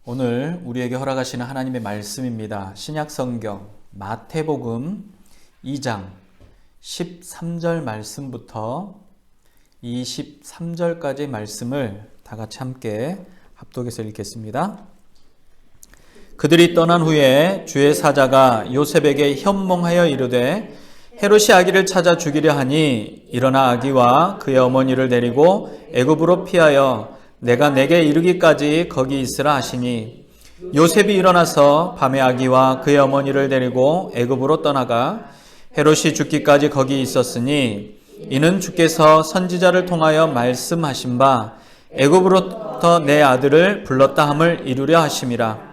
오늘 우리에게 허락하시는 하나님의 말씀입니다. 신약성경 마태복음 2장 13절 말씀부터 23절까지 말씀을 다 같이 함께 합독해서 읽겠습니다. 그들이 떠난 후에 주의 사자가 요셉에게 현몽하여 이르되 헤롯이 아기를 찾아 죽이려 하니 일어나 아기와 그의 어머니를 데리고 애굽으로 피하여 내가 내게 이르기까지 거기 있으라 하시니 요셉이 일어나서 밤에 아기와 그의 어머니를 데리고 애굽으로 떠나가 헤롯이 죽기까지 거기 있었으니 이는 주께서 선지자를 통하여 말씀하신 바 애굽으로부터 내 아들을 불렀다 함을 이루려 하심이라.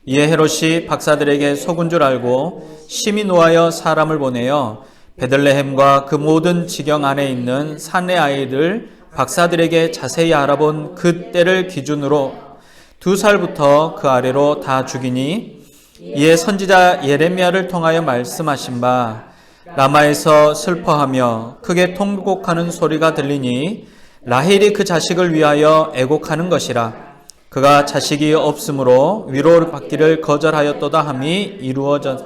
이에 헤롯이 박사들에게 속은 줄 알고 심히 노하여 사람을 보내어 베들레헴과 그 모든 지경 안에 있는 산의 아이들 박사들에게 자세히 알아본 그 때를 기준으로 2살부터 그 아래로 다 죽이니 이에 선지자 예레미야를 통하여 말씀하신 바 라마에서 슬퍼하며 크게 통곡하는 소리가 들리니 라헬이 그 자식을 위하여 애곡하는 것이라. 그가 자식이 없으므로 위로를 받기를 거절하였도다 함이 이루어졌.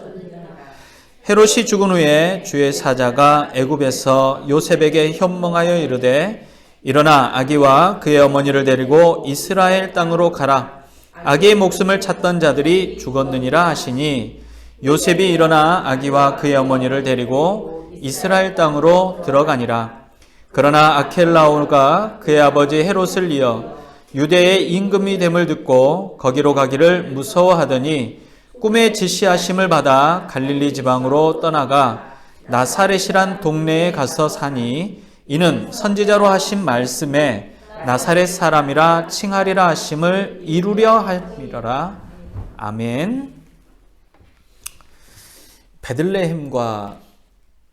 헤롯이 죽은 후에 주의 사자가 애굽에서 요셉에게 현몽하여 이르되 일어나 아기와 그의 어머니를 데리고 이스라엘 땅으로 가라. 아기의 목숨을 찾던 자들이 죽었느니라 하시니 요셉이 일어나 아기와 그의 어머니를 데리고 이스라엘 땅으로 들어가니라. 그러나 아켈라오가 그의 아버지 헤롯을 이어 유대의 임금이 됨을 듣고 거기로 가기를 무서워하더니 꿈에 지시하심을 받아 갈릴리 지방으로 떠나가 나사렛이란 동네에 가서 사니 이는 선지자로 하신 말씀에 나사렛 사람이라 칭하리라 하심을 이루려 함이라. 아멘. 베들레헴과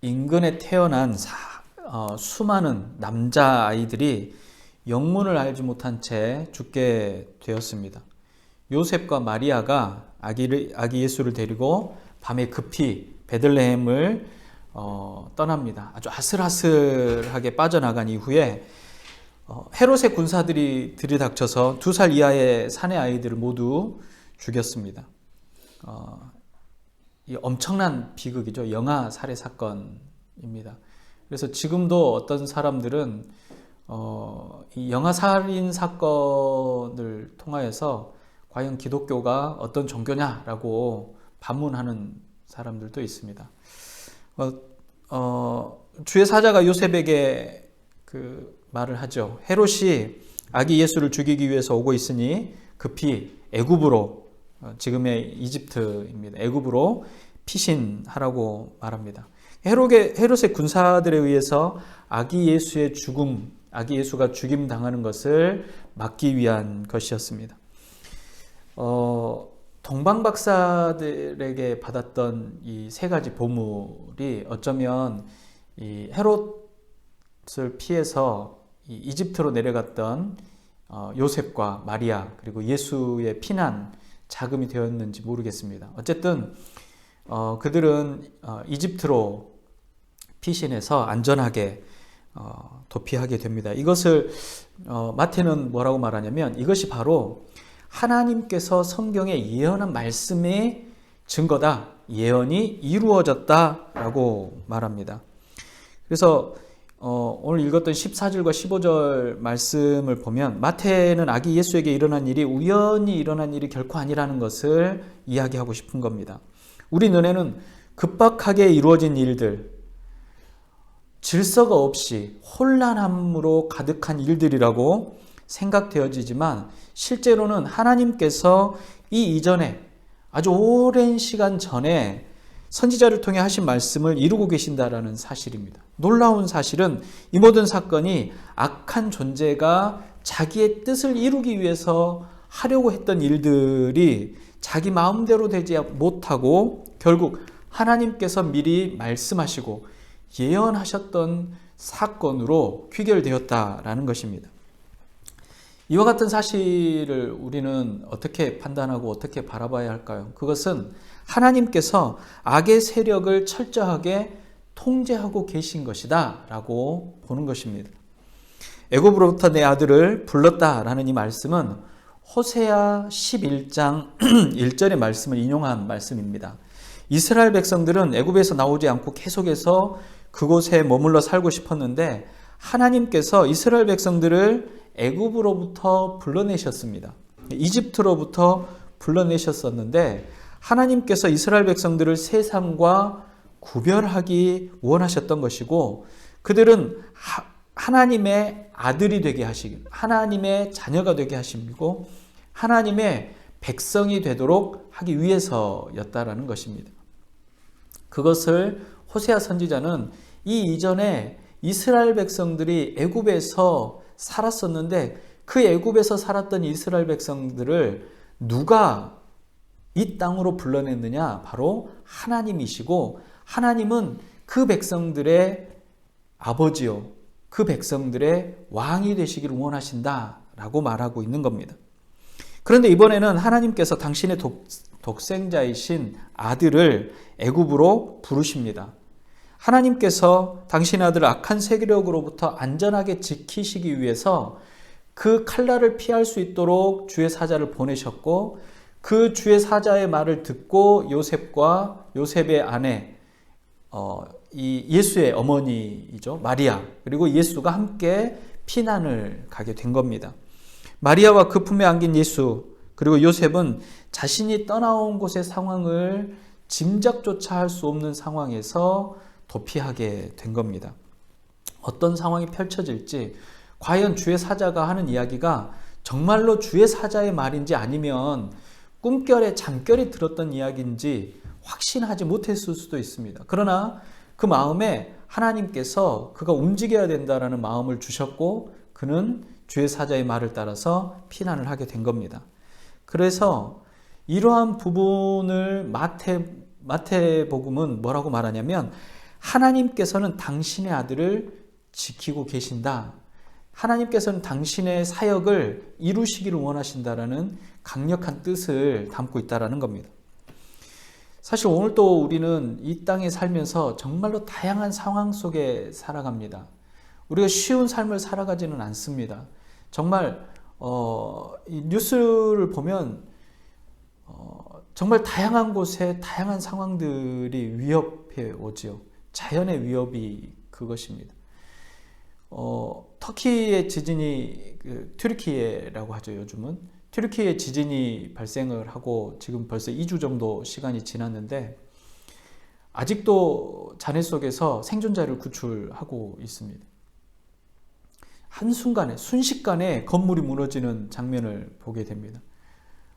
인근에 태어난 수많은 남자아이들이 영문을 알지 못한 채 죽게 되었습니다. 요셉과 마리아가 아기 예수를 데리고 밤에 급히 베들레헴을 떠납니다. 아주 아슬아슬하게 빠져나간 이후에 헤롯의 군사들이 들이닥쳐서 2살 이하의 사내 아이들을 모두 죽였습니다. 이 엄청난 비극이죠. 영아 살해 사건입니다. 그래서 지금도 어떤 사람들은 이 영아 살인 사건을 통하여서 과연 기독교가 어떤 종교냐라고 반문하는 사람들도 있습니다. 주의 사자가 요셉에게 그 말을 하죠. 헤롯이 아기 예수를 죽이기 위해서 오고 있으니 급히 애굽으로, 지금의 이집트입니다. 애굽으로 피신하라고 말합니다. 헤롯의 군사들에 의해서 아기 예수의 죽음, 아기 예수가 죽임 당하는 것을 막기 위한 것이었습니다. 동방 박사들에게 받았던 이 3가지 보물이 어쩌면 이 헤롯을 피해서 이집트로 내려갔던 요셉과 마리아 그리고 예수의 피난 자금이 되었는지 모르겠습니다. 어쨌든 그들은 이집트로 피신해서 안전하게 도피하게 됩니다. 이것을 마태는 뭐라고 말하냐면 이것이 바로 하나님께서 성경에 예언한 말씀의 증거다. 예언이 이루어졌다라고 말합니다. 그래서 오늘 읽었던 14절과 15절 말씀을 보면 마태는 아기 예수에게 일어난 일이 우연히 일어난 일이 결코 아니라는 것을 이야기하고 싶은 겁니다. 우리 눈에는 급박하게 이루어진 일들, 질서가 없이 혼란함으로 가득한 일들이라고 생각되어지지만 실제로는 하나님께서 이 이전에 아주 오랜 시간 전에 선지자를 통해 하신 말씀을 이루고 계신다라는 사실입니다. 놀라운 사실은 이 모든 사건이 악한 존재가 자기의 뜻을 이루기 위해서 하려고 했던 일들이 자기 마음대로 되지 못하고 결국 하나님께서 미리 말씀하시고 예언하셨던 사건으로 귀결되었다라는 것입니다. 이와 같은 사실을 우리는 어떻게 판단하고 어떻게 바라봐야 할까요? 그것은 하나님께서 악의 세력을 철저하게 통제하고 계신 것이다 라고 보는 것입니다. 애굽으로부터 내 아들을 불렀다라는 이 말씀은 호세아 11장 1절의 말씀을 인용한 말씀입니다. 이스라엘 백성들은 애굽에서 나오지 않고 계속해서 그곳에 머물러 살고 싶었는데 하나님께서 이스라엘 백성들을 애굽으로부터 불러내셨습니다. 이집트로부터 불러내셨었는데 하나님께서 이스라엘 백성들을 세상과 구별하기 원하셨던 것이고 그들은 하나님의 아들이 되게 하시고 하나님의 자녀가 되게 하시고 하나님의 백성이 되도록 하기 위해서였다라는 것입니다. 그것을 호세아 선지자는 이 이전에 이스라엘 백성들이 애굽에서 살았었는데 그 애굽에서 살았던 이스라엘 백성들을 누가 이 땅으로 불러냈느냐? 바로 하나님이시고 하나님은 그 백성들의 아버지요, 그 백성들의 왕이 되시기를 원하신다라고 말하고 있는 겁니다. 그런데 이번에는 하나님께서 당신의 독생자이신 아들을 애굽으로 부르십니다. 하나님께서 당신의 아들을 악한 세력으로부터 안전하게 지키시기 위해서 그 칼날을 피할 수 있도록 주의 사자를 보내셨고 그 주의 사자의 말을 듣고 요셉과 요셉의 아내 이 예수의 어머니이죠. 마리아 그리고 예수가 함께 피난을 가게 된 겁니다. 마리아와 그 품에 안긴 예수 그리고 요셉은 자신이 떠나온 곳의 상황을 짐작조차 할 수 없는 상황에서 도피하게 된 겁니다. 어떤 상황이 펼쳐질지 과연 주의 사자가 하는 이야기가 정말로 주의 사자의 말인지 아니면 꿈결에 잠결에 들었던 이야기인지 확신하지 못했을 수도 있습니다. 그러나 그 마음에 하나님께서 그가 움직여야 된다라는 마음을 주셨고 그는 주의 사자의 말을 따라서 피난을 하게 된 겁니다. 그래서 이러한 부분을 마태복음은 뭐라고 말하냐면 하나님께서는 당신의 아들을 지키고 계신다. 하나님께서는 당신의 사역을 이루시기를 원하신다라는 강력한 뜻을 담고 있다라는 겁니다. 사실 오늘 또 우리는 이 땅에 살면서 정말로 다양한 상황 속에 살아갑니다. 우리가 쉬운 삶을 살아가지는 않습니다. 정말 이 뉴스를 보면 정말 다양한 곳에 다양한 상황들이 위협해 오지요. 자연의 위협이 그것입니다. 터키의 지진이 튀르키예라고 하죠. 요즘은 튀르키예 지진이 발생을 하고 지금 벌써 2주 정도 시간이 지났는데 아직도 잔해 속에서 생존자를 구출하고 있습니다. 한순간에 순식간에 건물이 무너지는 장면을 보게 됩니다.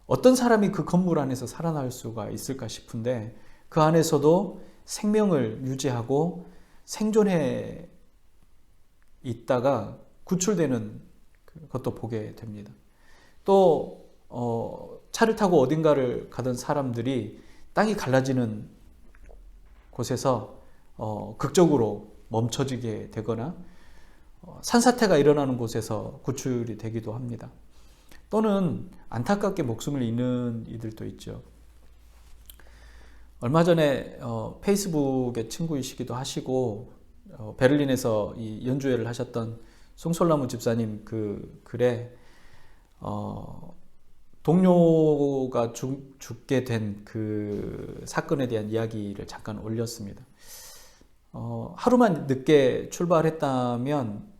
어떤 사람이 그 건물 안에서 살아날 수가 있을까 싶은데 그 안에서도 생명을 유지하고 생존해 있다가 구출되는 것도 보게 됩니다. 또 차를 타고 어딘가를 가던 사람들이 땅이 갈라지는 곳에서 극적으로 멈춰지게 되거나 산사태가 일어나는 곳에서 구출이 되기도 합니다. 또는 안타깝게 목숨을 잃는 이들도 있죠. 얼마 전에 페이스북의 친구이시기도 하시고 베를린에서 이 연주회를 하셨던 송솔나무 집사님 그 글에 동료가 죽게 된 그 사건에 대한 이야기를 잠깐 올렸습니다. 하루만 늦게 출발했다면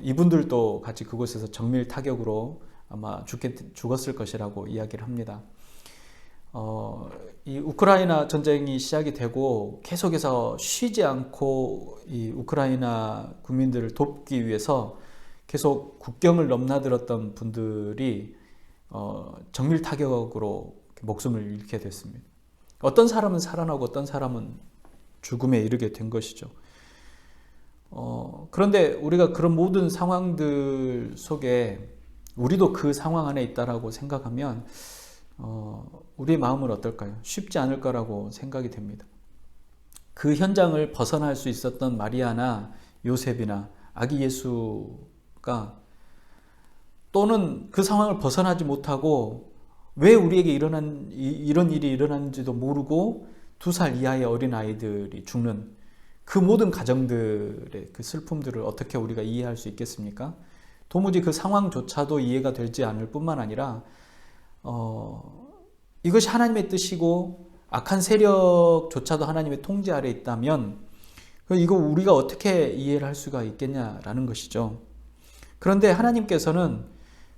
이분들도 같이 그곳에서 정밀 타격으로 아마 죽었을 것이라고 이야기를 합니다. 이 우크라이나 전쟁이 시작이 되고 계속해서 쉬지 않고 이 우크라이나 국민들을 돕기 위해서 계속 국경을 넘나들었던 분들이 정밀 타격으로 목숨을 잃게 됐습니다. 어떤 사람은 살아나고 어떤 사람은 죽음에 이르게 된 것이죠. 그런데 우리가 그런 모든 상황들 속에 우리도 그 상황 안에 있다라고 생각하면 우리의 마음은 어떨까요? 쉽지 않을 거라고 생각이 됩니다. 그 현장을 벗어날 수 있었던 마리아나 요셉이나 아기 예수가 또는 그 상황을 벗어나지 못하고 왜 우리에게 이런 일이 일어났는지도 모르고 2살 이하의 어린 아이들이 죽는 그 모든 가정들의 그 슬픔들을 어떻게 우리가 이해할 수 있겠습니까? 도무지 그 상황조차도 이해가 되지 않을 뿐만 아니라 이것이 하나님의 뜻이고 악한 세력조차도 하나님의 통제 아래 있다면 이거 우리가 어떻게 이해를 할 수가 있겠냐라는 것이죠. 그런데 하나님께서는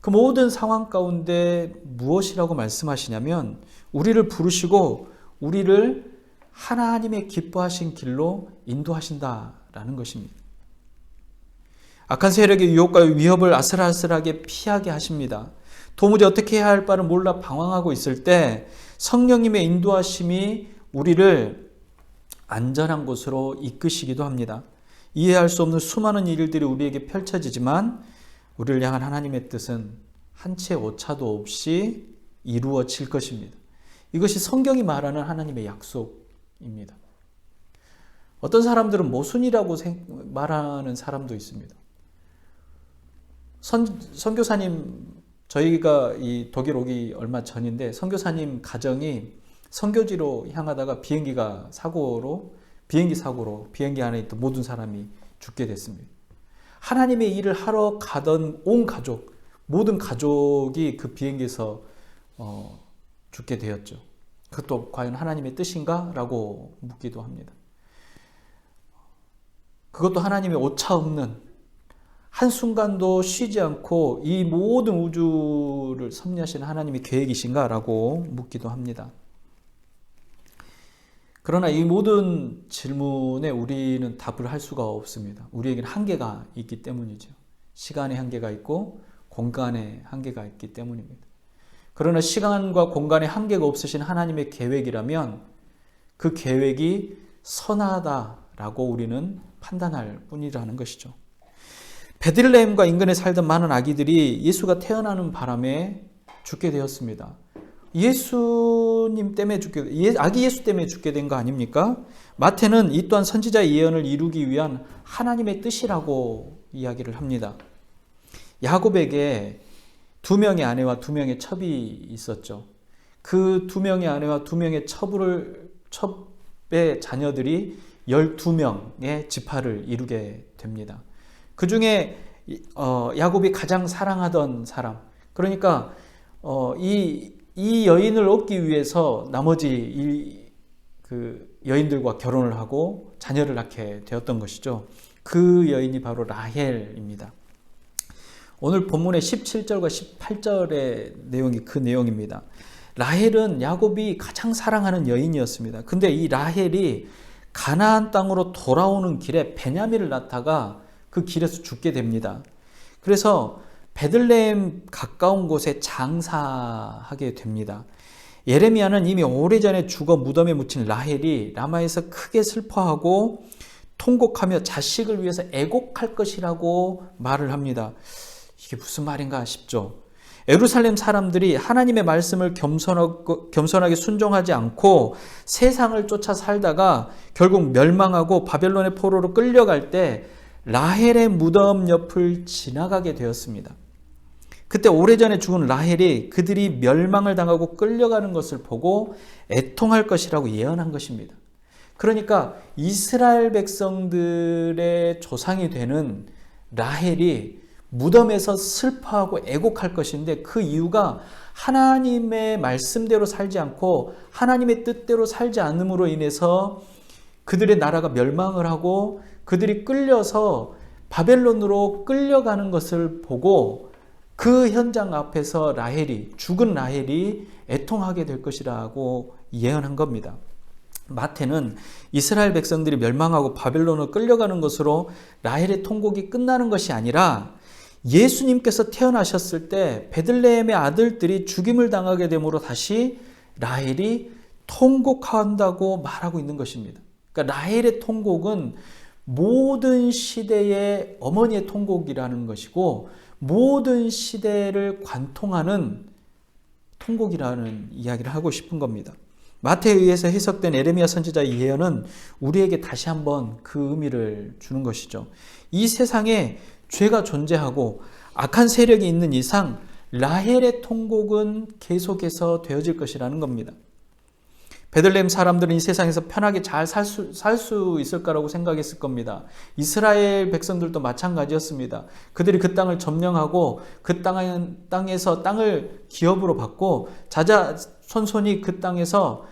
그 모든 상황 가운데 무엇이라고 말씀하시냐면 우리를 부르시고 우리를 하나님의 기뻐하신 길로 인도하신다라는 것입니다. 악한 세력의 유혹과 위협을 아슬아슬하게 피하게 하십니다. 도무지 어떻게 해야 할 바를 몰라 방황하고 있을 때 성령님의 인도하심이 우리를 안전한 곳으로 이끄시기도 합니다. 이해할 수 없는 수많은 일들이 우리에게 펼쳐지지만 우리를 향한 하나님의 뜻은 한 채 오차도 없이 이루어질 것입니다. 이것이 성경이 말하는 하나님의 약속입니다. 어떤 사람들은 모순이라고 말하는 사람도 있습니다. 선교사님, 저희가 이 독일 오기 얼마 전인데 선교사님 가정이 선교지로 향하다가 비행기 사고로 비행기 안에 있던 모든 사람이 죽게 됐습니다. 하나님의 일을 하러 가던 온 가족, 모든 가족이 그 비행기에서 죽게 되었죠. 그것도 과연 하나님의 뜻인가? 라고 묻기도 합니다. 그것도 하나님의 오차 없는 한순간도 쉬지 않고 이 모든 우주를 섭리하시는 하나님의 계획이신가? 라고 묻기도 합니다. 그러나 이 모든 질문에 우리는 답을 할 수가 없습니다. 우리에게는 한계가 있기 때문이죠. 시간의 한계가 있고 공간의 한계가 있기 때문입니다. 그러나 시간과 공간의 한계가 없으신 하나님의 계획이라면 그 계획이 선하다라고 우리는 판단할 뿐이라는 것이죠. 베들레헴과 인근에 살던 많은 아기들이 예수가 태어나는 바람에 죽게 되었습니다. 예수님 때문에 아기 예수 때문에 죽게 된 거 아닙니까? 마태는 이 또한 선지자의 예언을 이루기 위한 하나님의 뜻이라고 이야기를 합니다. 야곱에게 2명의 아내와 2명의 첩이 있었죠. 그 2명의 아내와 2명의 첩의 자녀들이 12명의 지파를 이루게 됩니다. 그 중에 야곱이 가장 사랑하던 사람, 그러니까 이 여인을 얻기 위해서 나머지 그 여인들과 결혼을 하고 자녀를 낳게 되었던 것이죠. 그 여인이 바로 라헬입니다. 오늘 본문의 17절과 18절의 내용이 그 내용입니다. 라헬은 야곱이 가장 사랑하는 여인이었습니다. 근데 이 라헬이 가나안 땅으로 돌아오는 길에 베냐민을 낳다가 그 길에서 죽게 됩니다. 그래서 베들레헴 가까운 곳에 장사하게 됩니다. 예레미야는 이미 오래전에 죽어 무덤에 묻힌 라헬이 라마에서 크게 슬퍼하고 통곡하며 자식을 위해서 애곡할 것이라고 말을 합니다. 이게 무슨 말인가 싶죠. 예루살렘 사람들이 하나님의 말씀을 겸손하게 순종하지 않고 세상을 쫓아 살다가 결국 멸망하고 바벨론의 포로로 끌려갈 때 라헬의 무덤 옆을 지나가게 되었습니다. 그때 오래전에 죽은 라헬이 그들이 멸망을 당하고 끌려가는 것을 보고 애통할 것이라고 예언한 것입니다. 그러니까 이스라엘 백성들의 조상이 되는 라헬이 무덤에서 슬퍼하고 애곡할 것인데 그 이유가 하나님의 말씀대로 살지 않고 하나님의 뜻대로 살지 않음으로 인해서 그들의 나라가 멸망을 하고 그들이 끌려서 바벨론으로 끌려가는 것을 보고 그 현장 앞에서 죽은 라헬이 애통하게 될 것이라고 예언한 겁니다. 마태는 이스라엘 백성들이 멸망하고 바벨론으로 끌려가는 것으로 라헬의 통곡이 끝나는 것이 아니라 예수님께서 태어나셨을 때 베들레헴의 아들들이 죽임을 당하게 되므로 다시 라헬이 통곡한다고 말하고 있는 것입니다. 그러니까 라헬의 통곡은 모든 시대의 어머니의 통곡이라는 것이고 모든 시대를 관통하는 통곡이라는 이야기를 하고 싶은 겁니다. 마태에 의해서 해석된 에레미야 선지자의 예언은 우리에게 다시 한번 그 의미를 주는 것이죠. 이 세상에 죄가 존재하고 악한 세력이 있는 이상 라헬의 통곡은 계속해서 되어질 것이라는 겁니다. 베들레헴 사람들은 이 세상에서 편하게 잘 살 수 있을 거라고 생각했을 겁니다. 이스라엘 백성들도 마찬가지였습니다. 그들이 그 땅을 점령하고 그 땅에서 땅을 기업으로 받고 자자손손이 그 땅에서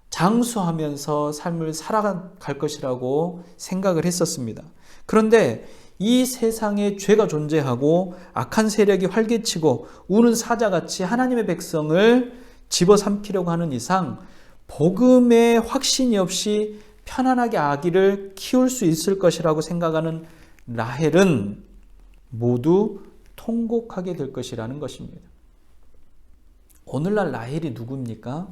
장수하면서 삶을 살아갈 것이라고 생각을 했었습니다. 그런데 이 세상에 죄가 존재하고 악한 세력이 활개치고 우는 사자같이 하나님의 백성을 집어삼키려고 하는 이상 복음의 확신이 없이 편안하게 아기를 키울 수 있을 것이라고 생각하는 라헬은 모두 통곡하게 될 것이라는 것입니다. 오늘날 라헬이 누굽니까?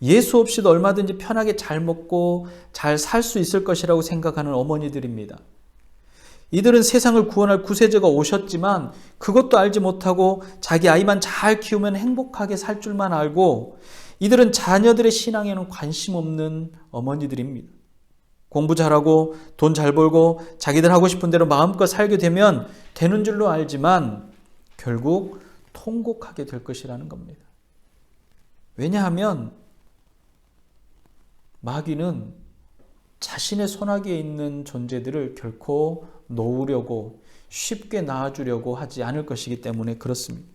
예수 없이도 얼마든지 편하게 잘 먹고 잘 살 수 있을 것이라고 생각하는 어머니들입니다. 이들은 세상을 구원할 구세주가 오셨지만 그것도 알지 못하고 자기 아이만 잘 키우면 행복하게 살 줄만 알고 이들은 자녀들의 신앙에는 관심 없는 어머니들입니다. 공부 잘하고 돈 잘 벌고 자기들 하고 싶은 대로 마음껏 살게 되면 되는 줄로 알지만 결국 통곡하게 될 것이라는 겁니다. 왜냐하면 마귀는 자신의 손아귀에 있는 존재들을 결코 놓으려고 쉽게 낳아주려고 하지 않을 것이기 때문에 그렇습니다.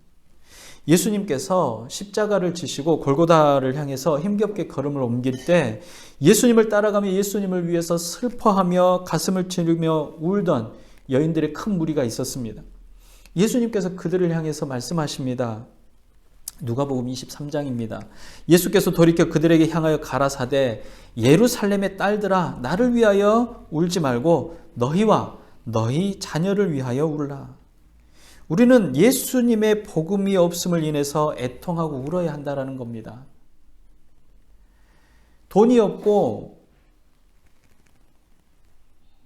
예수님께서 십자가를 지시고 골고다를 향해서 힘겹게 걸음을 옮길 때 예수님을 따라가며 예수님을 위해서 슬퍼하며 가슴을 치르며 울던 여인들의 큰 무리가 있었습니다. 예수님께서 그들을 향해서 말씀하십니다. 누가복음 23장입니다. 예수께서 돌이켜 그들에게 향하여 가라사대 예루살렘의 딸들아 나를 위하여 울지 말고 너희와 너희 자녀를 위하여 울라. 우리는 예수님의 복음이 없음을 인해서 애통하고 울어야 한다는 겁니다. 돈이 없고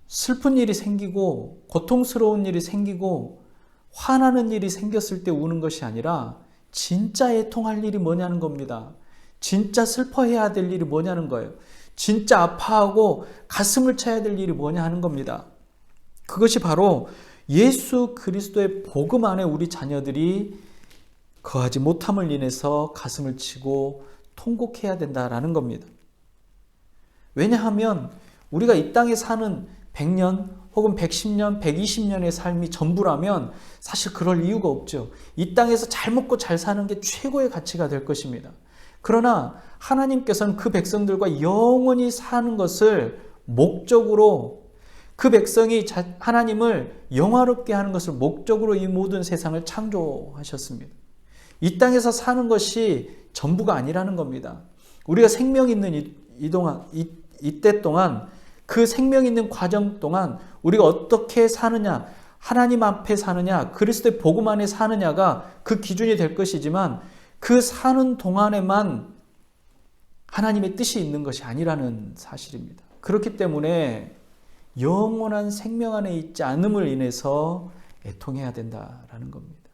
슬픈 일이 생기고 고통스러운 일이 생기고 화나는 일이 생겼을 때 우는 것이 아니라 진짜 애통할 일이 뭐냐는 겁니다. 진짜 슬퍼해야 될 일이 뭐냐는 거예요. 진짜 아파하고 가슴을 쳐야 될 일이 뭐냐 하는 겁니다. 그것이 바로 예수 그리스도의 복음 안에 우리 자녀들이 거하지 못함을 인해서 가슴을 치고 통곡해야 된다라는 겁니다. 왜냐하면 우리가 이 땅에 사는 100년 혹은 110년, 120년의 삶이 전부라면 사실 그럴 이유가 없죠. 이 땅에서 잘 먹고 잘 사는 게 최고의 가치가 될 것입니다. 그러나 하나님께서는 그 백성들과 영원히 사는 것을 목적으로 그 백성이 하나님을 영화롭게 하는 것을 목적으로 이 모든 세상을 창조하셨습니다. 이 땅에서 사는 것이 전부가 아니라는 겁니다. 우리가 생명 있는 이때 동안 그 생명 있는 과정 동안 우리가 어떻게 사느냐, 하나님 앞에 사느냐, 그리스도의 복음 안에 사느냐가 그 기준이 될 것이지만 그 사는 동안에만 하나님의 뜻이 있는 것이 아니라는 사실입니다. 그렇기 때문에 영원한 생명 안에 있지 않음을 인해서 애통해야 된다라는 겁니다.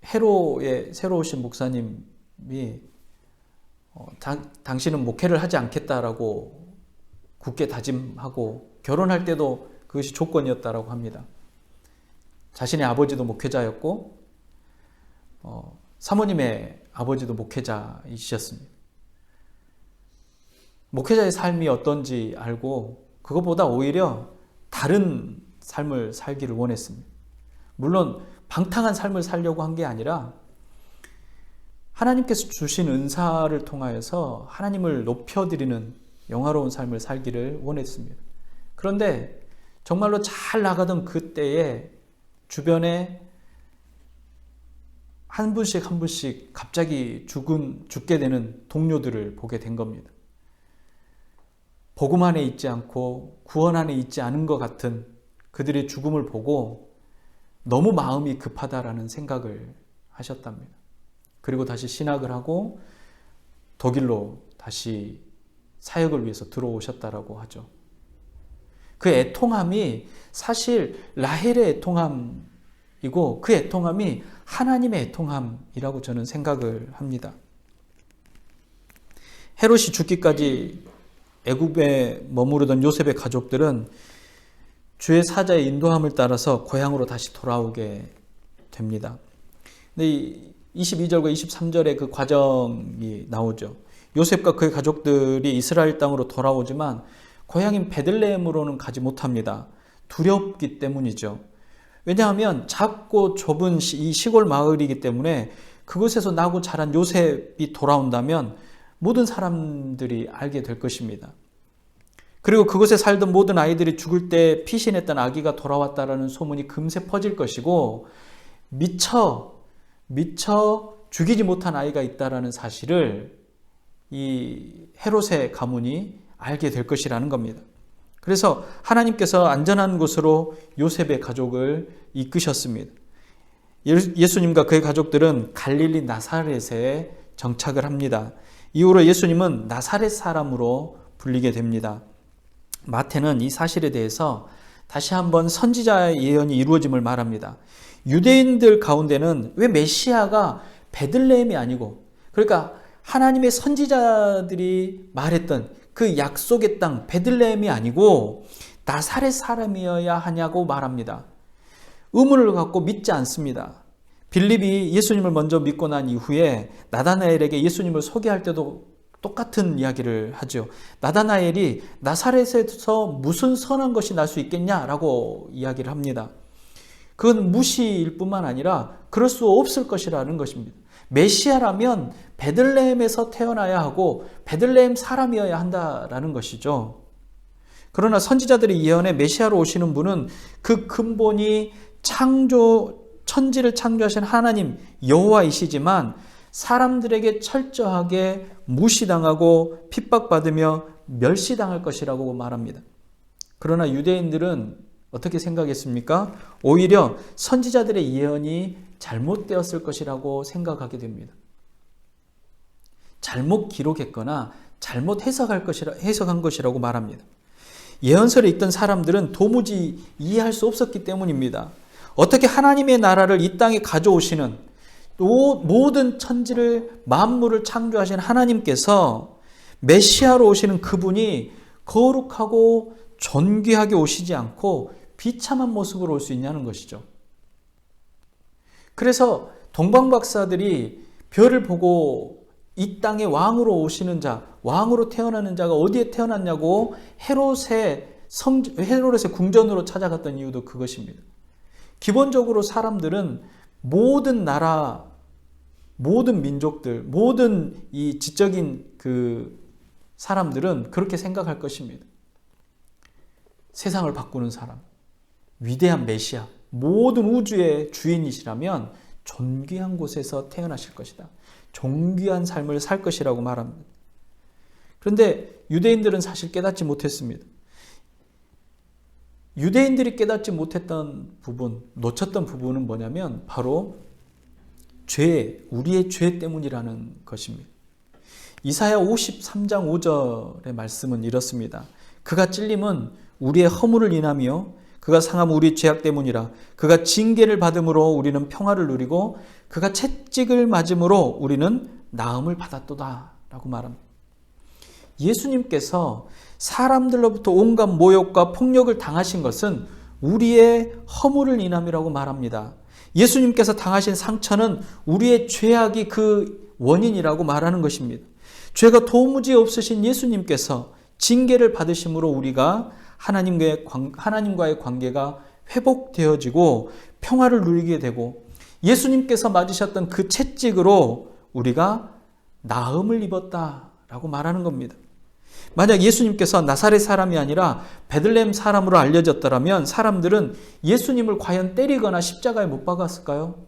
해로의 새로 오신 목사님이 당신은 목회를 하지 않겠다라고 굳게 다짐하고 결혼할 때도 그것이 조건이었다라고 합니다. 자신의 아버지도 목회자였고 사모님의 아버지도 목회자이셨습니다. 목회자의 삶이 어떤지 알고 그것보다 오히려 다른 삶을 살기를 원했습니다. 물론 방탕한 삶을 살려고 한 게 아니라 하나님께서 주신 은사를 통하여서 하나님을 높여드리는 영화로운 삶을 살기를 원했습니다. 그런데 정말로 잘 나가던 그때에 주변에 한 분씩 한 분씩 갑자기 죽게 되는 동료들을 보게 된 겁니다. 복음 안에 있지 않고 구원 안에 있지 않은 것 같은 그들의 죽음을 보고 너무 마음이 급하다라는 생각을 하셨답니다. 그리고 다시 신학을 하고 독일로 다시 사역을 위해서 들어오셨다라고 하죠. 그 애통함이 사실 라헬의 애통함이고 그 애통함이 하나님의 애통함이라고 저는 생각을 합니다. 헤롯이 죽기까지 애굽에 머무르던 요셉의 가족들은 주의 사자의 인도함을 따라서 고향으로 다시 돌아오게 됩니다. 근데 22절과 23절의 그 과정이 나오죠. 요셉과 그의 가족들이 이스라엘 땅으로 돌아오지만 고향인 베들레헴으로는 가지 못합니다. 두렵기 때문이죠. 왜냐하면 작고 좁은 이 시골 마을이기 때문에 그곳에서 나고 자란 요셉이 돌아온다면 모든 사람들이 알게 될 것입니다. 그리고 그곳에 살던 모든 아이들이 죽을 때 피신했던 아기가 돌아왔다라는 소문이 금세 퍼질 것이고 미처 죽이지 못한 아이가 있다라는 사실을 이 헤롯의 가문이 알게 될 것이라는 겁니다. 그래서 하나님께서 안전한 곳으로 요셉의 가족을 이끄셨습니다. 예수님과 그의 가족들은 갈릴리 나사렛에 정착을 합니다. 이후로 예수님은 나사렛 사람으로 불리게 됩니다. 마태는 이 사실에 대해서 다시 한번 선지자의 예언이 이루어짐을 말합니다. 유대인들 가운데는 왜 메시아가 베들레헴이 아니고, 그러니까 하나님의 선지자들이 말했던 그 약속의 땅 베들레헴이 아니고 나사렛 사람이어야 하냐고 말합니다. 의문을 갖고 믿지 않습니다. 빌립이 예수님을 먼저 믿고 난 이후에 나다나엘에게 예수님을 소개할 때도 똑같은 이야기를 하죠. 나다나엘이 나사렛에서 무슨 선한 것이 날 수 있겠냐라고 이야기를 합니다. 그건 무시일 뿐만 아니라 그럴 수 없을 것이라는 것입니다. 메시아라면 베들레헴에서 태어나야 하고 베들레헴 사람이어야 한다라는 것이죠. 그러나 선지자들의 예언에 메시아로 오시는 분은 그 근본이 천지를 창조하신 하나님 여호와이시지만 사람들에게 철저하게 무시당하고 핍박받으며 멸시당할 것이라고 말합니다. 그러나 유대인들은 어떻게 생각했습니까? 오히려 선지자들의 예언이 잘못되었을 것이라고 생각하게 됩니다. 잘못 기록했거나 잘못 해석한 것이라고 말합니다. 예언서를 읽던 사람들은 도무지 이해할 수 없었기 때문입니다. 어떻게 하나님의 나라를 이 땅에 가져오시는 모든 천지를 만물을 창조하신 하나님께서 메시아로 오시는 그분이 거룩하고 존귀하게 오시지 않고 비참한 모습으로 올 수 있냐는 것이죠. 그래서 동방박사들이 별을 보고 이 땅에 왕으로 오시는 자, 왕으로 태어나는 자가 어디에 태어났냐고 헤롯의 궁전으로 찾아갔던 이유도 그것입니다. 기본적으로 사람들은 모든 나라, 모든 민족들, 모든 이 지적인 그 사람들은 그렇게 생각할 것입니다. 세상을 바꾸는 사람, 위대한 메시아, 모든 우주의 주인이시라면 존귀한 곳에서 태어나실 것이다. 존귀한 삶을 살 것이라고 말합니다. 그런데 유대인들은 사실 깨닫지 못했습니다. 유대인들이 깨닫지 못했던 부분, 놓쳤던 부분은 뭐냐면 바로 우리의 죄 때문이라는 것입니다. 이사야 53장 5절의 말씀은 이렇습니다. 그가 찔림은 우리의 허물을 인하며 그가 상함은 우리 죄악 때문이라. 그가 징계를 받음으로 우리는 평화를 누리고 그가 채찍을 맞음으로 우리는 나음을 받았도다 라고 말합니다. 예수님께서 사람들로부터 온갖 모욕과 폭력을 당하신 것은 우리의 허물을 인함이라고 말합니다. 예수님께서 당하신 상처는 우리의 죄악이 그 원인이라고 말하는 것입니다. 죄가 도무지 없으신 예수님께서 징계를 받으심으로 우리가 하나님과의 관계가 회복되어지고 평화를 누리게 되고 예수님께서 맞으셨던 그 채찍으로 우리가 나음을 입었다라고 말하는 겁니다. 만약 예수님께서 나사렛 사람이 아니라 베들레헴 사람으로 알려졌더라면 사람들은 예수님을 과연 때리거나 십자가에 못 박았을까요?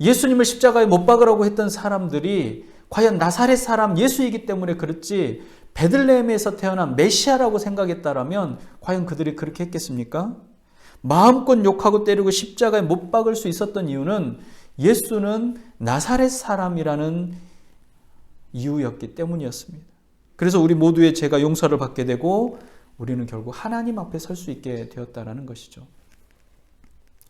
예수님을 십자가에 못 박으라고 했던 사람들이 과연 나사렛 사람 예수이기 때문에 그렇지 베들레헴에서 태어난 메시아라고 생각했다라면 과연 그들이 그렇게 했겠습니까? 마음껏 욕하고 때리고 십자가에 못 박을 수 있었던 이유는 예수는 나사렛 사람이라는 이유였기 때문이었습니다. 그래서 우리 모두의 죄가 용서를 받게 되고 우리는 결국 하나님 앞에 설 수 있게 되었다라는 것이죠.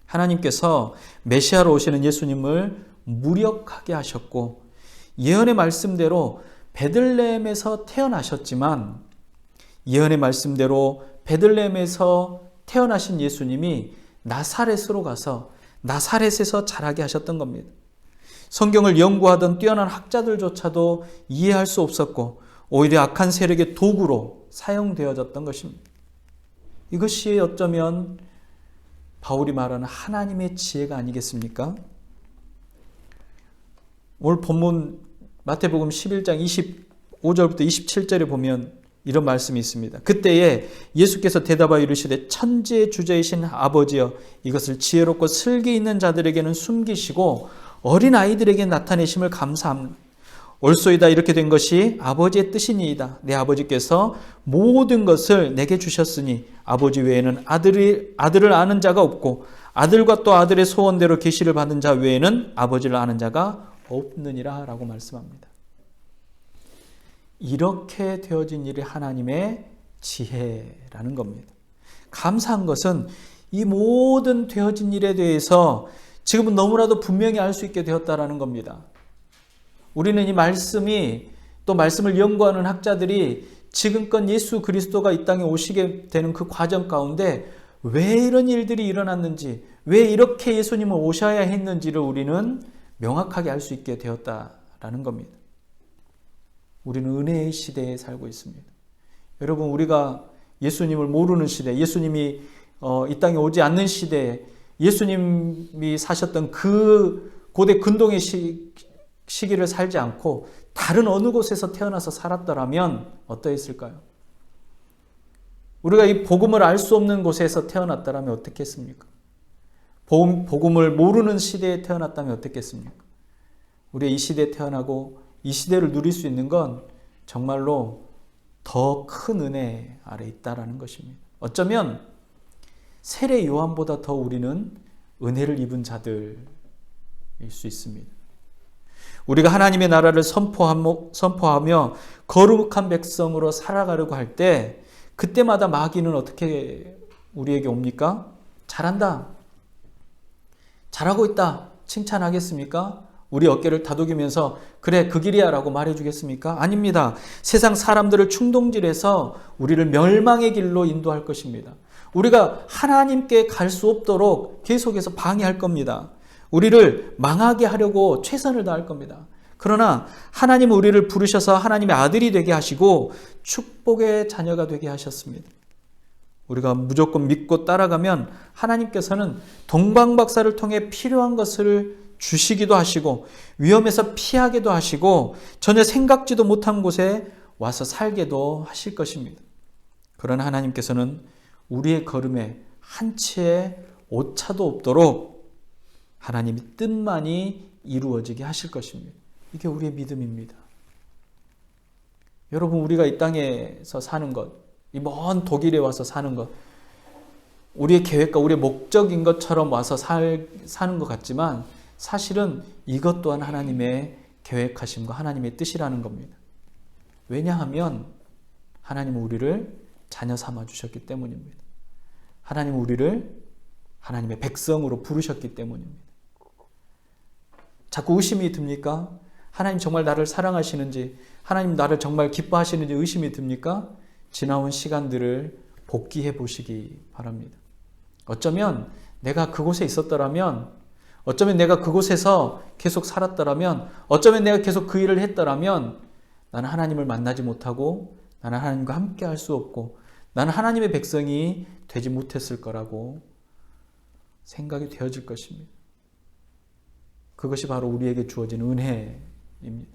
하나님께서 메시아로 오시는 예수님을 무력하게 하셨고 예언의 말씀대로 베들레헴에서 태어나셨지만 예언의 말씀대로 베들레헴에서 태어나신 예수님이 나사렛으로 가서 나사렛에서 자라게 하셨던 겁니다. 성경을 연구하던 뛰어난 학자들조차도 이해할 수 없었고 오히려 악한 세력의 도구로 사용되어졌던 것입니다. 이것이 어쩌면 바울이 말하는 하나님의 지혜가 아니겠습니까? 오늘 본문 마태복음 11장 25절부터 27절에 보면 이런 말씀이 있습니다. 그때에 예수께서 대답하여 이르시되 천지의 주제이신 아버지여 이것을 지혜롭고 슬기 있는 자들에게는 숨기시고 어린 아이들에게 나타내심을 감사합니다. 옳소이다 이렇게 된 것이 아버지의 뜻이니이다. 내 아버지께서 모든 것을 내게 주셨으니 아버지 외에는 아들을 아는 자가 없고 아들과 또 아들의 소원대로 계시를 받은 자 외에는 아버지를 아는 자가 없느니라 라고 말씀합니다. 이렇게 되어진 일이 하나님의 지혜라는 겁니다. 감사한 것은 이 모든 되어진 일에 대해서 지금은 너무나도 분명히 알 수 있게 되었다라는 겁니다. 우리는 이 말씀이 또 말씀을 연구하는 학자들이 지금껏 예수 그리스도가 이 땅에 오시게 되는 그 과정 가운데 왜 이런 일들이 일어났는지, 왜 이렇게 예수님은 오셔야 했는지를 우리는 명확하게 알 수 있게 되었다라는 겁니다. 우리는 은혜의 시대에 살고 있습니다. 여러분, 우리가 예수님을 모르는 시대, 예수님이 이 땅에 오지 않는 시대에 예수님이 사셨던 그 고대 근동의 시기를 살지 않고 다른 어느 곳에서 태어나서 살았더라면 어떠했을까요? 우리가 이 복음을 알 수 없는 곳에서 태어났더라면 어떻겠습니까? 복음을 모르는 시대에 태어났다면 어떻겠습니까? 우리가 이 시대에 태어나고 이 시대를 누릴 수 있는 건 정말로 더 큰 은혜 아래 있다라는 것입니다. 어쩌면 세례 요한보다 더 우리는 은혜를 입은 자들일 수 있습니다. 우리가 하나님의 나라를 선포하며 거룩한 백성으로 살아가려고 할 때 그때마다 마귀는 어떻게 우리에게 옵니까? 잘한다, 잘하고 있다 칭찬하겠습니까? 우리 어깨를 다독이면서 그래 그 길이야 라고 말해주겠습니까? 아닙니다. 세상 사람들을 충동질해서 우리를 멸망의 길로 인도할 것입니다. 우리가 하나님께 갈 수 없도록 계속해서 방해할 겁니다. 우리를 망하게 하려고 최선을 다할 겁니다. 그러나 하나님은 우리를 부르셔서 하나님의 아들이 되게 하시고 축복의 자녀가 되게 하셨습니다. 우리가 무조건 믿고 따라가면 하나님께서는 동방박사를 통해 필요한 것을 주시기도 하시고 위험에서 피하게도 하시고 전혀 생각지도 못한 곳에 와서 살게도 하실 것입니다. 그러나 하나님께서는 우리의 걸음에 한 치의 오차도 없도록 하나님의 뜻만이 이루어지게 하실 것입니다. 이게 우리의 믿음입니다. 여러분, 우리가 이 땅에서 사는 것, 이 먼 독일에 와서 사는 것, 우리의 계획과 우리의 목적인 것처럼 와서 사는 것 같지만 사실은 이것 또한 하나님의 계획하심과 하나님의 뜻이라는 겁니다. 왜냐하면 하나님은 우리를 자녀 삼아 주셨기 때문입니다. 하나님은 우리를 하나님의 백성으로 부르셨기 때문입니다. 자꾸 의심이 듭니까? 하나님 정말 나를 사랑하시는지, 하나님 나를 정말 기뻐하시는지 의심이 듭니까? 지나온 시간들을 복귀해 보시기 바랍니다. 어쩌면 내가 그곳에 있었더라면, 어쩌면 내가 그곳에서 계속 살았더라면, 어쩌면 내가 계속 그 일을 했더라면 나는 하나님을 만나지 못하고 나는 하나님과 함께 할 수 없고 나는 하나님의 백성이 되지 못했을 거라고 생각이 되어질 것입니다. 그것이 바로 우리에게 주어진 은혜입니다.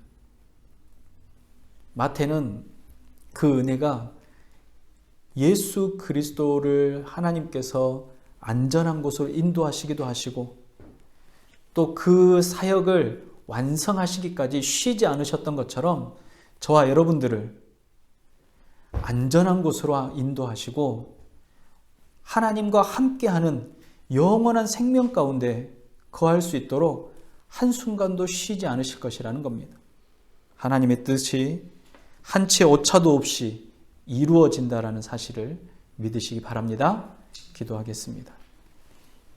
마태는 그 은혜가 예수 그리스도를 하나님께서 안전한 곳으로 인도하시기도 하시고 또 그 사역을 완성하시기까지 쉬지 않으셨던 것처럼 저와 여러분들을 안전한 곳으로 인도하시고 하나님과 함께하는 영원한 생명 가운데 거할 수 있도록 한순간도 쉬지 않으실 것이라는 겁니다. 하나님의 뜻이 한치의 오차도 없이 이루어진다라는 사실을 믿으시기 바랍니다. 기도하겠습니다.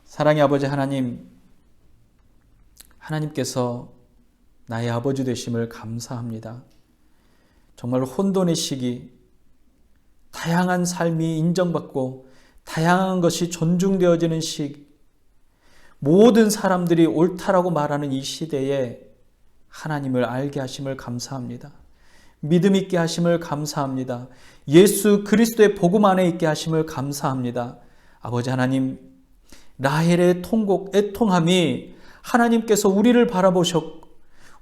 사랑의 아버지 하나님, 하나님께서 나의 아버지 되심을 감사합니다. 정말 혼돈의 시기, 다양한 삶이 인정받고 다양한 것이 존중되어지는 시기, 모든 사람들이 옳다라고 말하는 이 시대에 하나님을 알게 하심을 감사합니다. 믿음 있게 하심을 감사합니다. 예수 그리스도의 복음 안에 있게 하심을 감사합니다. 아버지 하나님, 라헬의 통곡, 애통함이 하나님께서 우리를 바라보셨고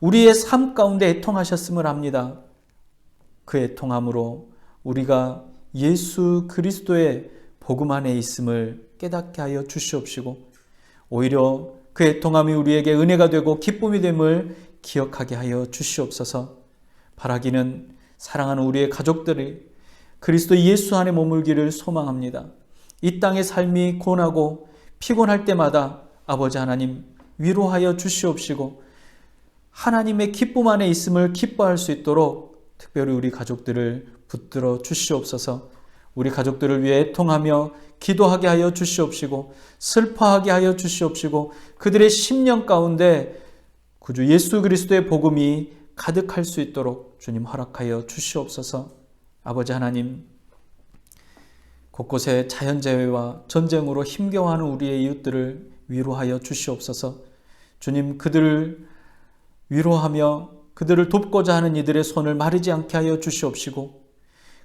우리의 삶 가운데 애통하셨음을 압니다. 그 애통함으로 우리가 예수 그리스도의 복음 안에 있음을 깨닫게 하여 주시옵시고 오히려 그 애통함이 우리에게 은혜가 되고 기쁨이 됨을 기억하게 하여 주시옵소서. 바라기는 사랑하는 우리의 가족들이 그리스도 예수 안에 머물기를 소망합니다. 이 땅의 삶이 고난하고 피곤할 때마다 아버지 하나님 위로하여 주시옵시고 하나님의 기쁨 안에 있음을 기뻐할 수 있도록 특별히 우리 가족들을 붙들어 주시옵소서. 우리 가족들을 위해 애통하며 기도하게 하여 주시옵시고 슬퍼하게 하여 주시옵시고 그들의 심령 가운데 구주 예수 그리스도의 복음이 가득할 수 있도록 주님 허락하여 주시옵소서. 아버지 하나님, 곳곳에 자연재해와 전쟁으로 힘겨워하는 우리의 이웃들을 위로하여 주시옵소서. 주님, 그들을 위로하며 그들을 돕고자 하는 이들의 손을 마르지 않게 하여 주시옵시고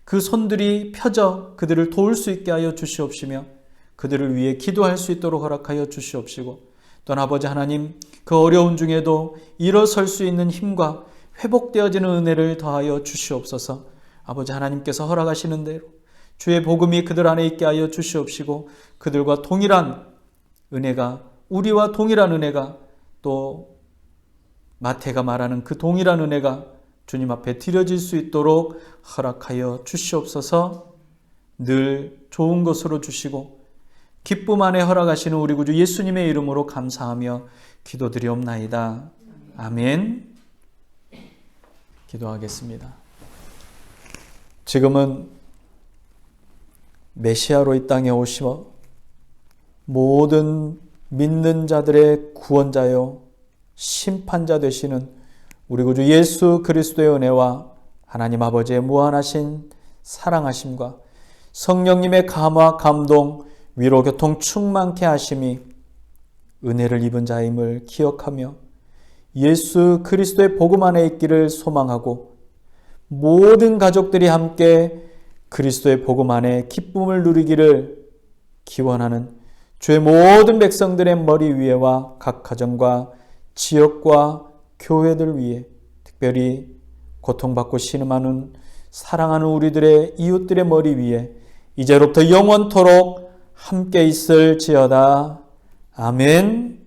그 손들이 펴져 그들을 도울 수 있게 하여 주시옵시며 그들을 위해 기도할 수 있도록 허락하여 주시옵시고 또한 아버지 하나님, 그 어려운 중에도 일어설 수 있는 힘과 회복되어지는 은혜를 더하여 주시옵소서. 아버지 하나님께서 허락하시는 대로 주의 복음이 그들 안에 있게 하여 주시옵시고 그들과 동일한 은혜가, 우리와 동일한 은혜가, 또 마태가 말하는 그 동일한 은혜가 주님 앞에 드려질 수 있도록 허락하여 주시옵소서. 늘 좋은 것으로 주시고 기쁨 안에 허락하시는 우리 구주 예수님의 이름으로 감사하며 기도드리옵나이다. 아멘. 기도하겠습니다. 지금은 메시아로 이 땅에 오시어 모든 믿는 자들의 구원자요 심판자 되시는 우리 구주 예수 그리스도의 은혜와 하나님 아버지의 무한하신 사랑하심과 성령님의 감화, 감동, 위로, 교통 충만케 하심이 은혜를 입은 자임을 기억하며 예수 그리스도의 복음 안에 있기를 소망하고 모든 가족들이 함께 그리스도의 복음 안에 기쁨을 누리기를 기원하는 주의 모든 백성들의 머리 위에와 각 가정과 지역과 교회들 위해 특별히 고통받고 신음하는 사랑하는 우리들의 이웃들의 머리 위에 이제로부터 영원토록 함께 있을지어다. 아멘.